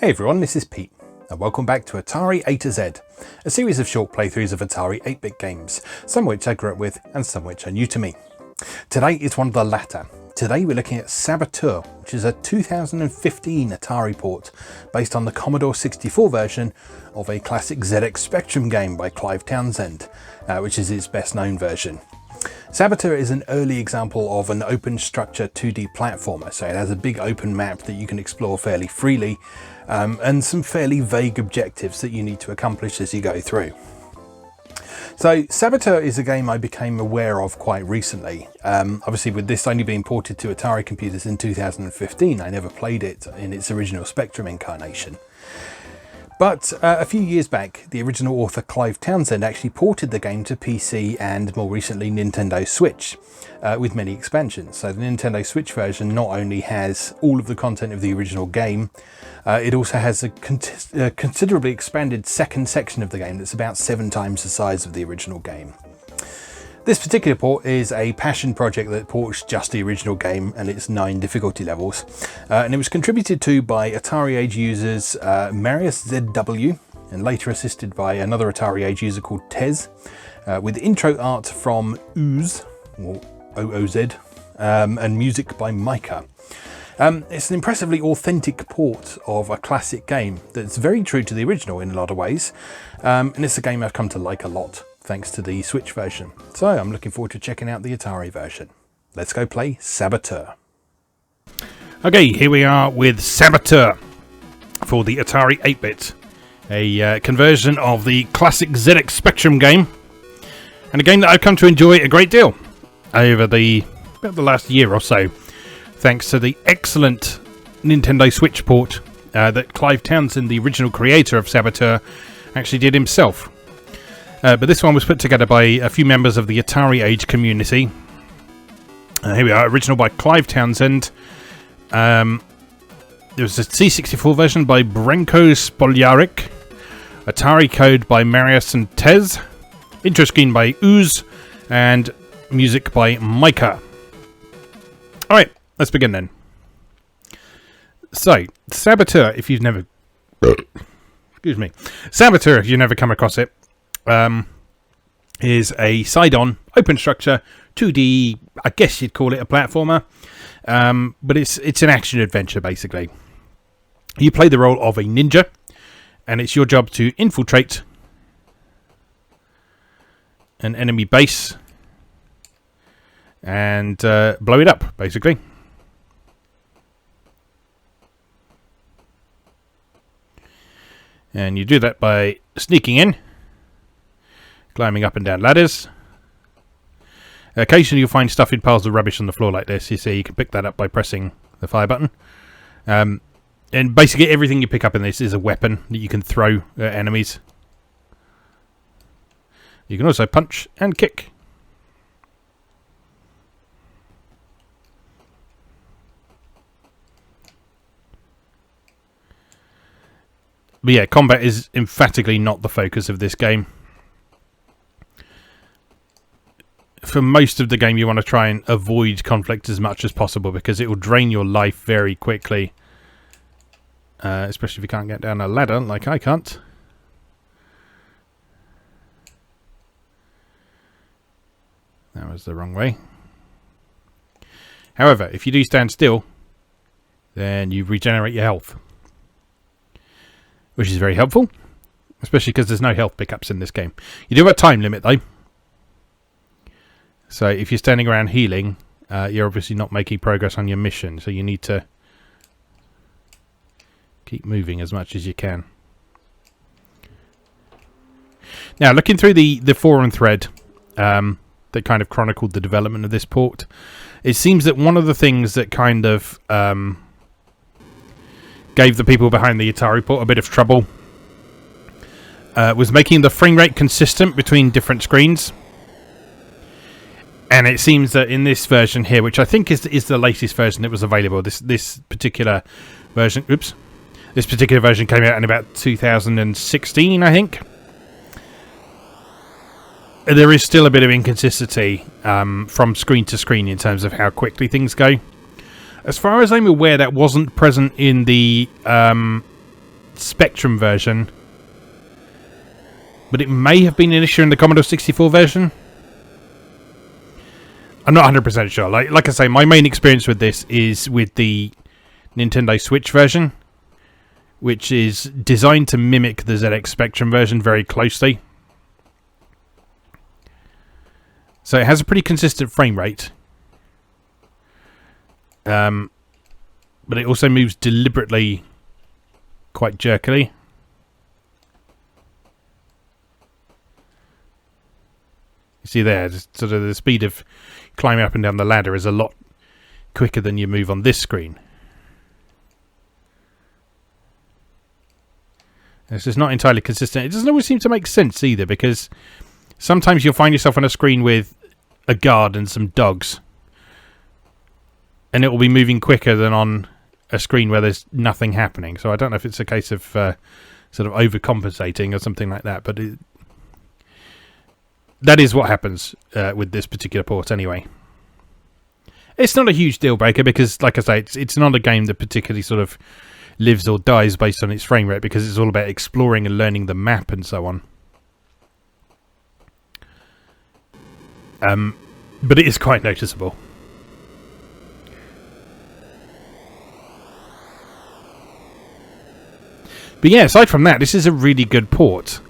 Hey everyone, this is Pete, and welcome back to Atari A to Z, a series of short playthroughs of Atari 8-bit games, some which I grew up with and some which are new to me. Today is one of the latter. Today we're looking at Saboteur, which is a 2015 Atari port based on the Commodore 64 version of a classic ZX Spectrum game by Clive Townsend, which is its best known version. Saboteur is an early example of an open structure 2D platformer, so it has a big open map that you can explore fairly freely, and some fairly vague objectives that you need to accomplish as you go through. So Saboteur is a game I became aware of quite recently. Obviously with this only being ported to Atari computers in 2015, I never played it in its original Spectrum incarnation. But a few years back, the original author Clive Townsend actually ported the game to PC and more recently Nintendo Switch with many expansions. So the Nintendo Switch version not only has all of the content of the original game, it also has a considerably expanded second section of the game that's about 7 times the size of the original game. This particular port is a passion project that ports just the original game and its 9 difficulty levels. And it was contributed to by Atari Age users Marius ZW, and later assisted by another Atari Age user called Tez, with intro art from Ooze, or OOZ, and music by Micah. It's an impressively authentic port of a classic game that's very true to the original in a lot of ways, and it's a game I've come to like a lot, thanks to the Switch version. So I'm looking forward to checking out the Atari version. Let's go play Saboteur. Okay, here we are with Saboteur for the Atari 8-bit, a conversion of the classic ZX Spectrum game, and a game that I've come to enjoy a great deal over about the last year or so, thanks to the excellent Nintendo Switch port that Clive Townsend, the original creator of Saboteur, actually did himself. But this one was put together by a few members of the Atari Age community. Here we are, original by Clive Townsend. There was a C64 version by Branko Spoljaric. Atari code by Marius and Tez. Intro screen by Ooze. And music by Micah. Alright, let's begin then. So, Saboteur, if you've never... excuse me. Saboteur, if you've never come across it, is a side-on, open structure, 2D, I guess you'd call it a platformer, but it's an action-adventure, basically. You play the role of a ninja, and it's your job to infiltrate an enemy base and blow it up, basically. And you do that by sneaking in, climbing up and down ladders. Occasionally you'll find stuff in piles of rubbish on the floor like this. You see, you can pick that up by pressing the fire button. And basically everything you pick up in this is a weapon that you can throw at enemies. You can also punch and kick. But yeah, combat is emphatically not the focus of this game. For most of the game you want to try and avoid conflict as much as possible because it will drain your life very quickly. Especially if you can't get down a ladder like I can't. That was the wrong way. However, if you do stand still, then you regenerate your health, which is very helpful, especially because there's no health pickups in this game. You do have a time limit though. So if you're standing around healing, you're obviously not making progress on your mission. So you need to keep moving as much as you can. Now, looking through the forum thread that kind of chronicled the development of this port, it seems that one of the things that kind of gave the people behind the Atari port a bit of trouble was making the frame rate consistent between different screens. And it seems that in this version here, which I think is the latest version that was available, this particular version, this particular version came out in about 2016, I think. There is still a bit of inconsistency from screen to screen in terms of how quickly things go. As far as I'm aware, that wasn't present in the Spectrum version, but it may have been an issue in the Commodore 64 version. I'm not 100% sure. Like I say, my main experience with this is with the Nintendo Switch version, which is designed to mimic the ZX Spectrum version very closely. So it has a pretty consistent frame rate. But it also moves deliberately quite jerkily. You see there, sort of the speed of climbing up and down the ladder is a lot quicker than you move on this screen. It's just not entirely consistent. It doesn't always seem to make sense either, because sometimes you'll find yourself on a screen with a guard and some dogs, and it will be moving quicker than on a screen where there's nothing happening. So I don't know if it's a case of sort of overcompensating or something like that, but that is what happens with this particular port anyway. It's not a huge deal breaker because, like I say, it's not a game that particularly sort of lives or dies based on its frame rate, because it's all about exploring and learning the map and so on. But it is quite noticeable. But yeah, aside from that, this is a really good port.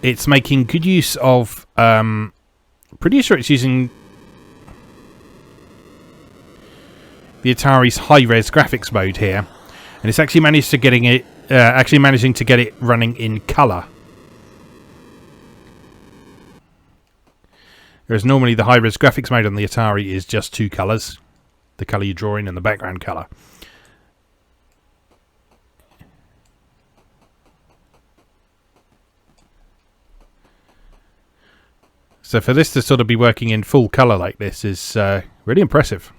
It's making good use of... pretty sure it's using the Atari's high-res graphics mode here. And it's actually managed to managing to get it running in colour. Whereas normally the high-res graphics mode on the Atari is just two colours. The colour you draw in and the background colour. So for this to sort of be working in full colour like this is really impressive.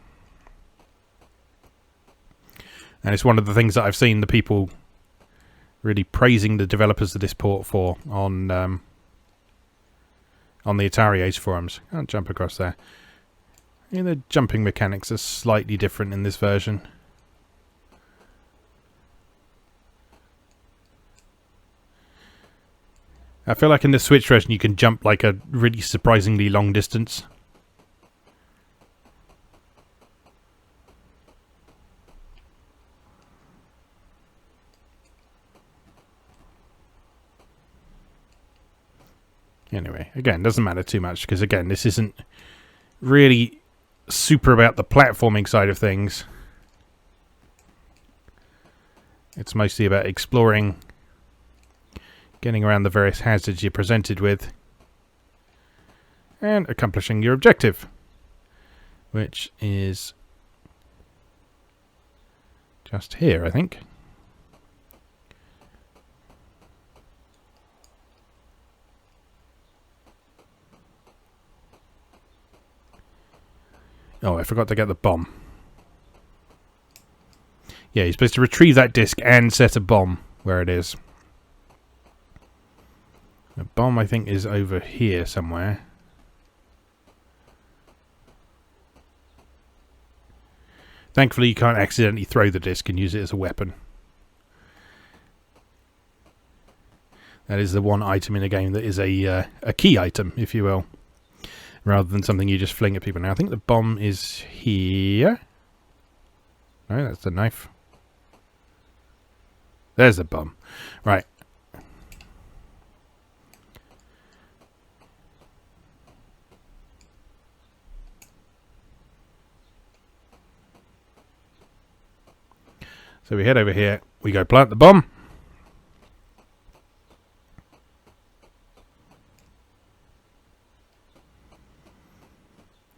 And it's one of the things that I've seen the people really praising the developers of this port for on the Atari A's forums. Can't jump across there. Yeah, the jumping mechanics are slightly different in this version. I feel like in the Switch version you can jump like a really surprisingly long distance. Anyway, again, doesn't matter too much because, again, this isn't really super about the platforming side of things. It's mostly about exploring, getting around the various hazards you're presented with, and accomplishing your objective, which is just here, I think. Oh, I forgot to get the bomb. Yeah, you're supposed to retrieve that disc and set a bomb where it is. The bomb, I think, is over here somewhere. Thankfully, you can't accidentally throw the disc and use it as a weapon. That is the one item in the game that is a key item, if you will, rather than something you just fling at people. Now, I think the bomb is here. No, that's the knife. There's the bomb. Right. So we head over here. We go plant the bomb.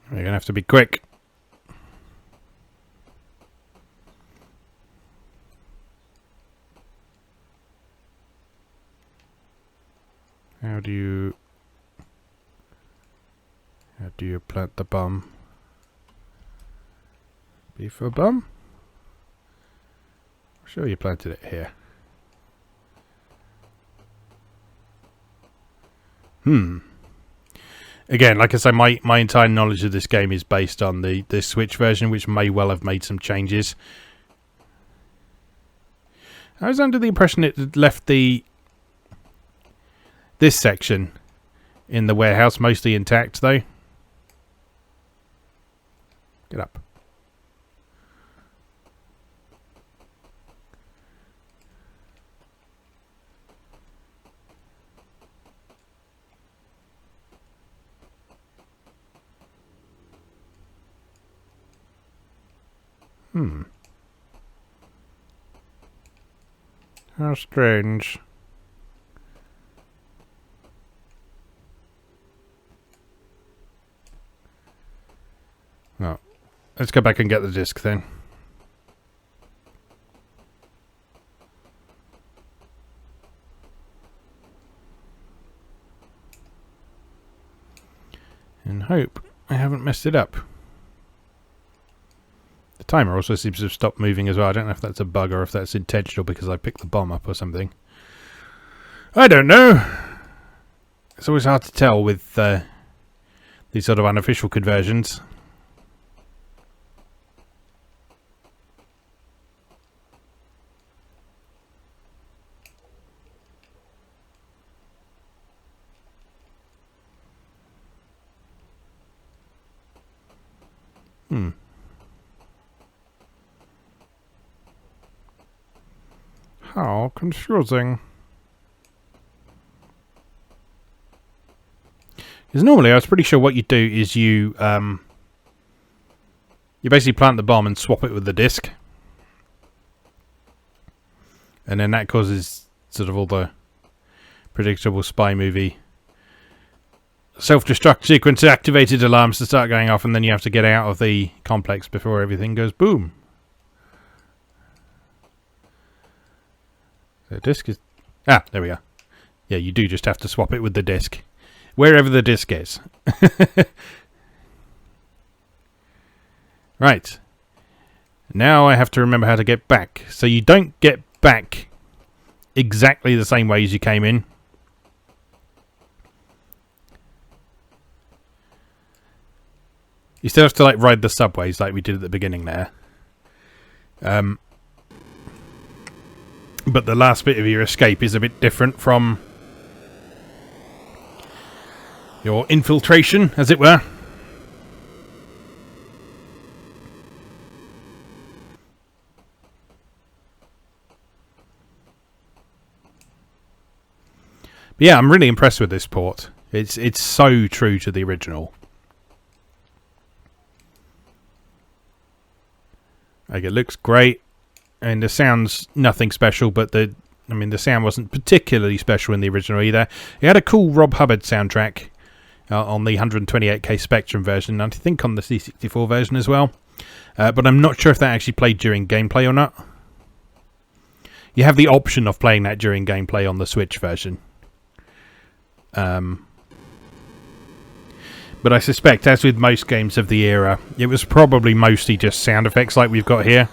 We're going to have to be quick. How do you plant the bomb? B for bomb? I'm sure you planted it here. Again, like I say, my entire knowledge of this game is based on the Switch version, which may well have made some changes. I was under the impression it had left this section in the warehouse mostly intact, though. Get up. How strange. Oh, let's go back and get the disc then. And hope I haven't messed it up. The timer also seems to have stopped moving as well. I don't know if that's a bug or if that's intentional because I picked the bomb up or something. I don't know. It's always hard to tell with these sort of unofficial conversions. How confusing. Because normally I was pretty sure what you do is you basically plant the bomb and swap it with the disc. And then that causes sort of all the predictable spy movie self-destruct sequence activated alarms to start going off, and then you have to get out of the complex before everything goes boom. The disc is... Ah, there we are. Yeah, you do just have to swap it with the disc. Wherever the disc is. Right. Now I have to remember how to get back. So you don't get back exactly the same way as you came in. You still have to like ride the subways like we did at the beginning there. But the last bit of your escape is a bit different from your infiltration, as it were. But yeah, I'm really impressed with this port. It's so true to the original. Like, it looks great. And the sound's nothing special, but the sound wasn't particularly special in the original either. It had a cool Rob Hubbard soundtrack on the 128K Spectrum version, and I think on the C64 version as well. But I'm not sure if that actually played during gameplay or not. You have the option of playing that during gameplay on the Switch version. But I suspect, as with most games of the era, it was probably mostly just sound effects like we've got here.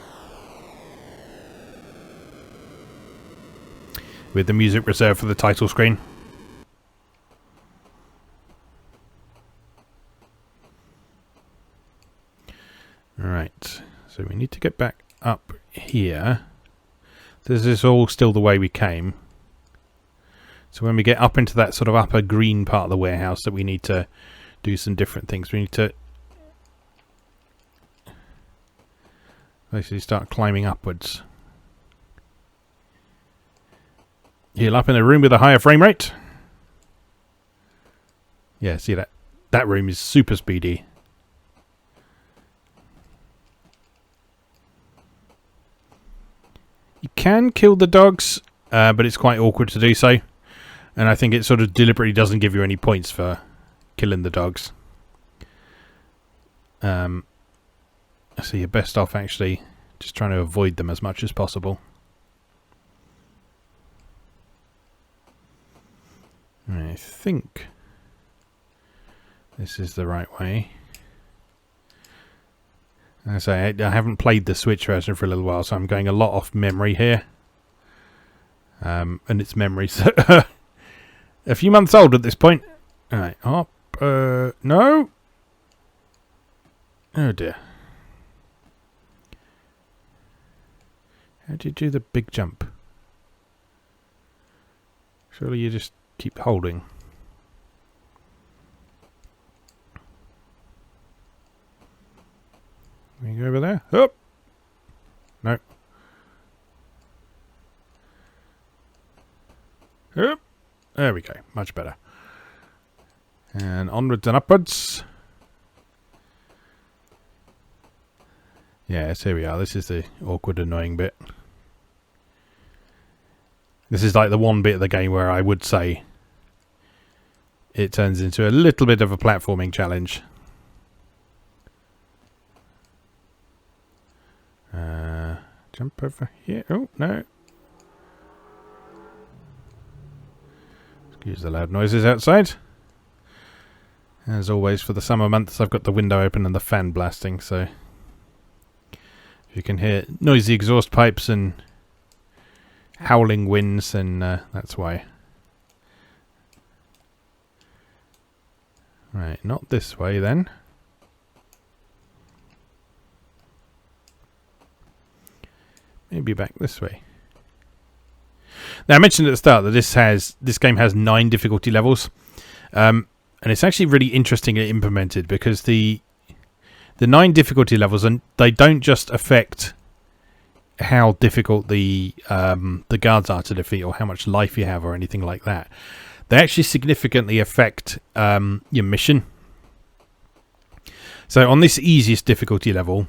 With the music reserved for the title screen. Right, so we need to get back up here. This is all still the way we came. So when we get up into that sort of upper green part of the warehouse, that we need to do some different things. We need to basically start climbing upwards. Heal up in a room with a higher frame rate. Yeah, see that? That room is super speedy. You can kill the dogs, but it's quite awkward to do so. And I think it sort of deliberately doesn't give you any points for killing the dogs. So you're best off actually just trying to avoid them as much as possible. I think this is the right way. As I say, I haven't played the Switch version for a little while, so I'm going a lot off memory here. And its memory's a few months old at this point. Alright, hop. No! Oh dear. How do you do the big jump? Surely you just keep holding. Can you go over there? Up. No. Up. There we go. Much better. And onwards and upwards. Yes, here we are. This is the awkward, annoying bit. This is like the one bit of the game where I would say it turns into a little bit of a platforming challenge. Jump over here. Oh, no. Excuse the loud noises outside. As always, for the summer months, I've got the window open and the fan blasting, so if you can hear noisy exhaust pipes and howling winds, and that's why. Right, not this way then. Maybe back this way. Now, I mentioned at the start that this game has 9 difficulty levels, and it's actually really interestingly implemented, because the 9 difficulty levels, and they don't just affect how difficult the guards are to defeat or how much life you have or anything like that. They actually significantly affect your mission. So on this easiest difficulty level,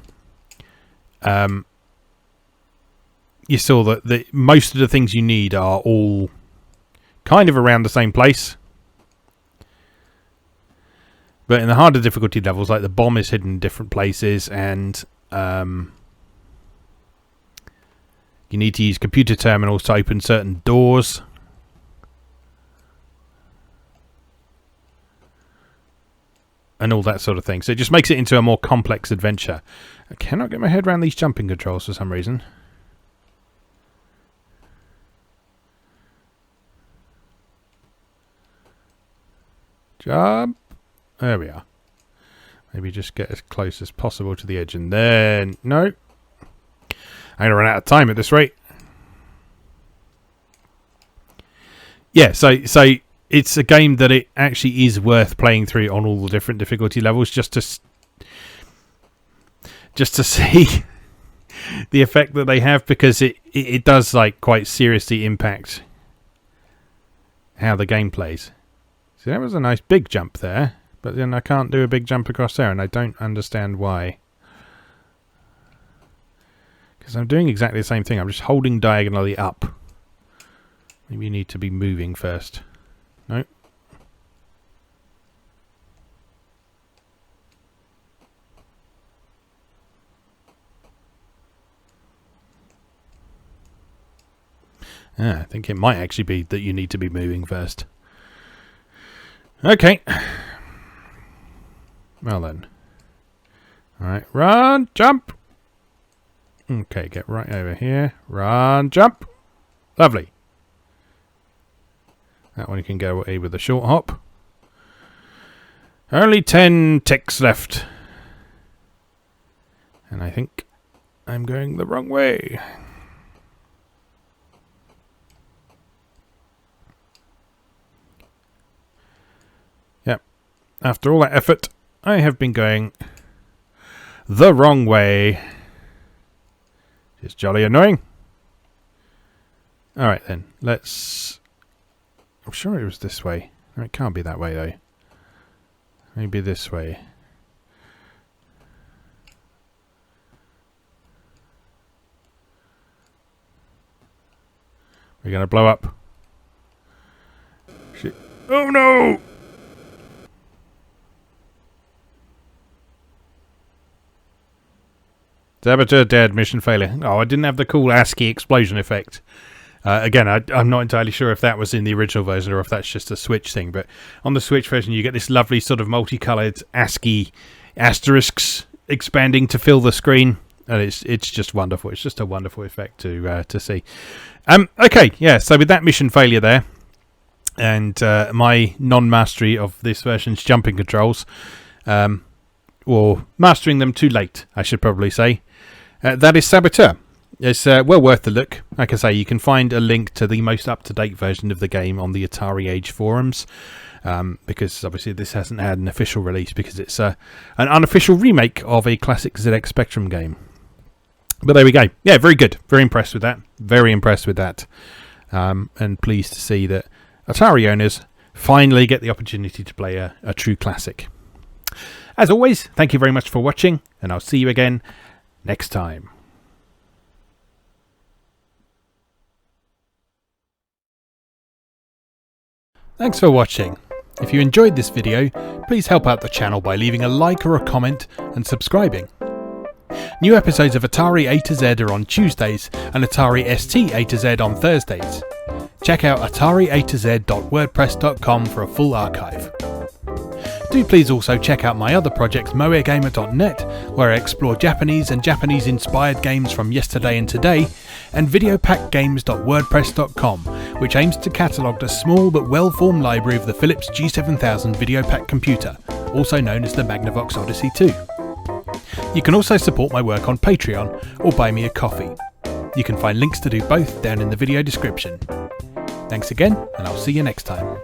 you saw that most of the things you need are all kind of around the same place. But in the harder difficulty levels, like the bomb is hidden in different places, and you need to use computer terminals to open certain doors. And all that sort of thing. So it just makes it into a more complex adventure. I cannot get my head around these jumping controls for some reason. Jump. There we are. Maybe just get as close as possible to the edge, and then no. I'm gonna run out of time at this rate. Yeah, so it's a game that it actually is worth playing through on all the different difficulty levels, just to see the effect that they have, because it does like quite seriously impact how the game plays. See, that was a nice big jump there, but then I can't do a big jump across there, and I don't understand why. Because I'm doing exactly the same thing. I'm just holding diagonally up. Maybe you need to be moving first. No. I think it might actually be that you need to be moving first. Okay. Well then. Alright, run, jump. Okay, get right over here. Run, jump. Lovely. That one you can go away with a short hop. Only 10 ticks left. And I think I'm going the wrong way. Yep. After all that effort, I have been going the wrong way. It's jolly annoying. Alright then, let's... I'm sure it was this way. No, it can't be that way though. Maybe this way. We're gonna blow up. Shit. Oh no! Saboteur dead, mission failure. Oh, I didn't have the cool ASCII explosion effect. Again, I'm not entirely sure if that was in the original version or if that's just a Switch thing, but on the Switch version you get this lovely sort of multicoloured ASCII asterisks expanding to fill the screen, and it's just wonderful. It's just a wonderful effect to see. Okay, yeah, so with that mission failure there, and my non-mastery of this version's jumping controls, or mastering them too late, I should probably say, that is Saboteur. It's well worth the look. Like I say, you can find a link to the most up-to-date version of the game on the Atari Age forums, because obviously this hasn't had an official release because it's an unofficial remake of a classic ZX Spectrum game. But there we go. Yeah, very good. Very impressed with that. Very impressed with that. And pleased to see that Atari owners finally get the opportunity to play a true classic. As always, thank you very much for watching, and I'll see you again next time. Thanks for watching. If you enjoyed this video, please help out the channel by leaving a like or a comment and subscribing. New episodes of Atari A to Z are on Tuesdays and Atari ST A to Z on Thursdays. Check out atariatoz.wordpress.com for a full archive. Do please also check out my other projects moegamer.net, where I explore Japanese and Japanese-inspired games from yesterday and today, and videopackgames.wordpress.com, which aims to catalogue the small but well-formed library of the Philips G7000 Videopack computer, also known as the Magnavox Odyssey 2. You can also support my work on Patreon or buy me a coffee. You can find links to do both down in the video description. Thanks again, and I'll see you next time.